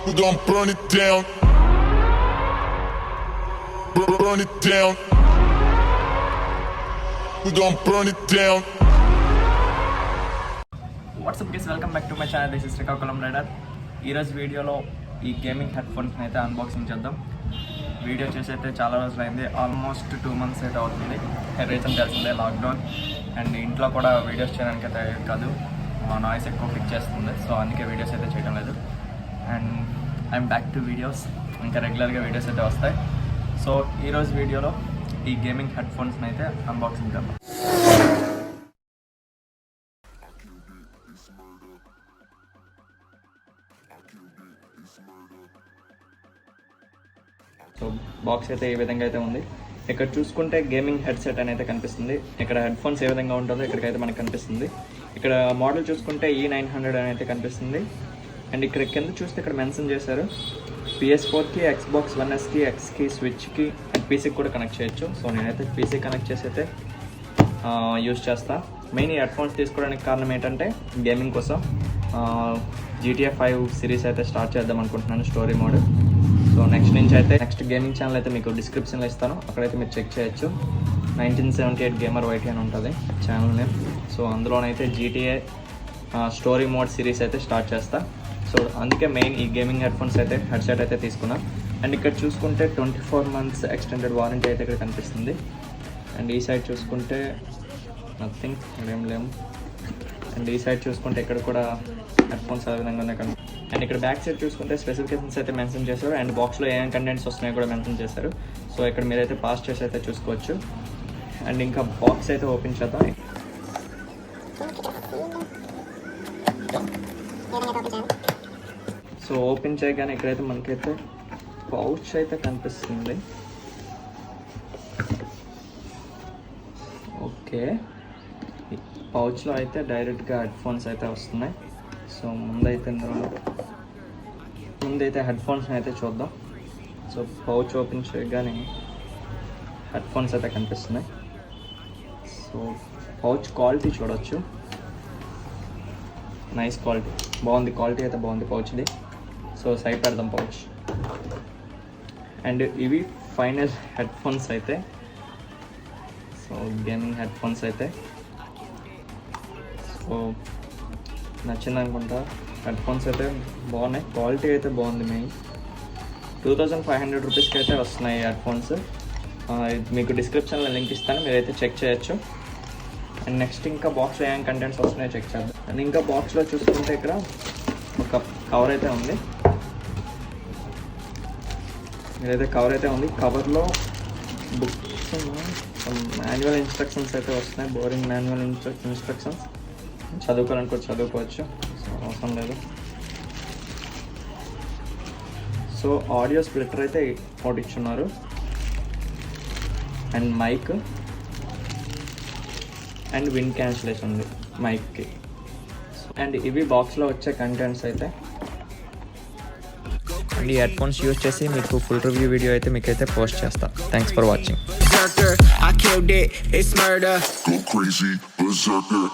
We're gonna burn it down. Burn it down. We're gonna burn it down. What's up guys, welcome back to my channel. This is Srikakulam rider. ఈరోజు వీడియోలో ఈ gaming head ఫోన్స్ని అయితే unboxing చేద్దాం. Video చేసి అయితే చాలా రోజులు అయింది, ఆల్మోస్ట్ 2 months అయితే అవుతుంది. రీజన్ తెలిసిందే, లాక్డౌన్. అండ్ ఇంట్లో కూడా వీడియోస్ చేయడానికి అయితే కాదు, నాయిస్ ఎక్కువ పిక్ చేస్తుంది. సో అందుకే వీడియోస్ అయితే చేయడం లేదు. And I'm back to videos. ఇంకా రెగ్యులర్గా వీడియోస్ అయితే వస్తాయి. సో ఈరోజు వీడియోలో ఈ గేమింగ్ హెడ్ ఫోన్స్ని అయితే అన్బాక్సింగ్ చేద్దాం. సో బాక్స్ అయితే ఈ విధంగా అయితే ఉంది. ఇక్కడ చూసుకుంటే గేమింగ్ హెడ్సెట్ అనేది కనిపిస్తుంది. ఇక్కడ హెడ్ ఫోన్స్ ఏ విధంగా ఉంటుందో ఇక్కడికైతే మనకు కనిపిస్తుంది. ఇక్కడ మోడల్ చూసుకుంటే E900 అని అయితే కనిపిస్తుంది. అండ్ ఇక్కడ కింద చూస్తే ఇక్కడ మెన్షన్ చేశారు PS4కి, Xbox One Sకి, Xకి, స్విచ్కి అండ్ పీసీకి కూడా కనెక్ట్ చేయొచ్చు. సో నేనైతే పీసీ కనెక్ట్ చేసి అయితే యూజ్ చేస్తాను. మెయిన్ ఈ హెడ్ ఫోన్స్ తీసుకోవడానికి కారణం ఏంటంటే గేమింగ్ కోసం GTA 5 సిరీస్ అయితే స్టార్ట్ చేద్దాం అనుకుంటున్నాను, story mode. So next gaming channel అయితే మీకు డిస్క్రిప్షన్లో ఇస్తాను, అక్కడైతే మీరు చెక్ చేయొచ్చు. 1978 గేమర్ వైటీ అని ఉంటుంది ఛానల్ నేమ్. సో అందులోనైతే GTA స్టోరీ మోడ్ సిరీస్ అయితే స్టార్ట్ చేస్తా. సో అందుకే మెయిన్ ఈ గేమింగ్ హెడ్సెట్ అయితే తీసుకున్నా. అండ్ ఇక్కడ చూసుకుంటే 24 months ఎక్స్టెండెడ్ వారంటీ అయితే ఇక్కడ కనిపిస్తుంది. అండ్ ఈ సైడ్ చూసుకుంటే నథింగ్, ఏం లేము. అండ్ ఈ సైడ్ చూసుకుంటే ఇక్కడ కూడా హెడ్ ఫోన్స్ ఆ విధంగానే అండ్ ఇక్కడ బ్యాక్ సైడ్ చూసుకుంటే స్పెసిఫికేషన్స్ అయితే మెన్షన్ చేశారు. అండ్ బాక్స్లో ఏమేమి కంటెంట్స్ వస్తున్నాయో కూడా మెన్షన్ చేశారు. సో ఇక్కడ మీరైతే పాస్ చేసి అయితే చూసుకోవచ్చు. అండ్ ఇంకా బాక్స్ అయితే ఓపెన్ చేద్దాం. సో ఓపెన్ చేయగానే ఇక్కడైతే మనకైతే పౌచ్ అయితే కనిపిస్తుంది. ఓకే, పౌచ్లో అయితే డైరెక్ట్గా హెడ్ ఫోన్స్ అయితే వస్తున్నాయి. సో ముందైతే హెడ్ ఫోన్స్ని అయితే చూద్దాం. సో పౌచ్ ఓపెన్ చేయగానే హెడ్ ఫోన్స్ అయితే కనిపిస్తున్నాయి. సో పౌచ్ క్వాలిటీ చూడవచ్చు, నైస్ క్వాలిటీ, బాగుంది. క్వాలిటీ అయితే బాగుంది పౌచ్ది. సో సైడ్ పెడదాం పౌచ్. అండ్ ఇవి ఫైనల్ హెడ్ ఫోన్స్ అయితే. సో గేమింగ్ హెడ్ ఫోన్స్ అయితే సో నచ్చింది అనుకుంటా. హెడ్ ఫోన్స్ అయితే బాగున్నాయి, క్వాలిటీ అయితే బాగుంది. మెయిన్ 2500 రూపీస్కి అయితే వస్తున్నాయి హెడ్ ఫోన్స్. మీకు డిస్క్రిప్షన్లో లింక్ ఇస్తాను, మీరైతే చెక్ చేయొచ్చు. అండ్ నెక్స్ట్ ఇంకా బాక్స్లో ఏం కంటెంట్స్ వస్తున్నాయో చెక్ చేద్దాం. అండ్ ఇంకా బాక్స్లో చూసుకుంటే ఇక్కడ ఒక కవర్ అయితే ఉంది. ఇదైతే కవర్ అయితే ఉంది. కవర్లో బుక్స్, మాన్యువల్ ఇన్స్ట్రక్షన్స్ అయితే వస్తున్నాయి. బోరింగ్ మాన్యువల్ ఇన్స్ట్రక్షన్స్, చదువుకోవాలనుకోవచ్చు, చదువుకోవచ్చు, సో అవసరం లేదు. సో ఆడియో స్ప్లిటర్ అయితే ఒకటి ఇచ్చున్నారు. And mic and wind cancellation ఉంది మైక్కి. అండ్ ఇవి బాక్స్లో వచ్చే కంటెంట్స్ అయితే. అండ్ ఈ హెడ్ ఫోన్స్ యూజ్ చేసి మీకు ఫుల్ రివ్యూ వీడియో అయితే మీకైతే పోస్ట్ చేస్తా. Thanks for watching. Go crazy, berserker.